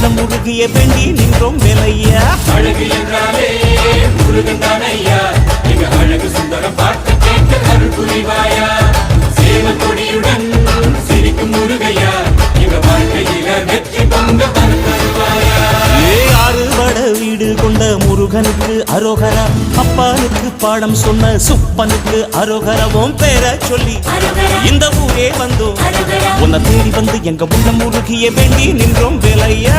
உள்ளம் உருகிய வேண்டி நின்றோம் வேலையா. அழகு என்றாலே முருகன் தானையா, எங்க அழகு சுந்தரம் பார்த்து கேட்க அருள் புரிவாயா. சேவல் கொடியுடன் சிரிக்கும் முருகையா, எங்க வாழ்க்கையில வெற்றி பொங்க தருவாயா. ஆறுபட வீடு கொண்ட முருகனுக்கு அரோகரா, அப்பானுக்கு பாடம் சொன்ன சுப்பனுக்கு அரோகரவும் பேர சொல்லி இந்த ஊரே வந்தோம். உன்னை தேடி வந்து எங்க உள்ளம் உருகிய வேண்டி நின்றோம் வேலையா.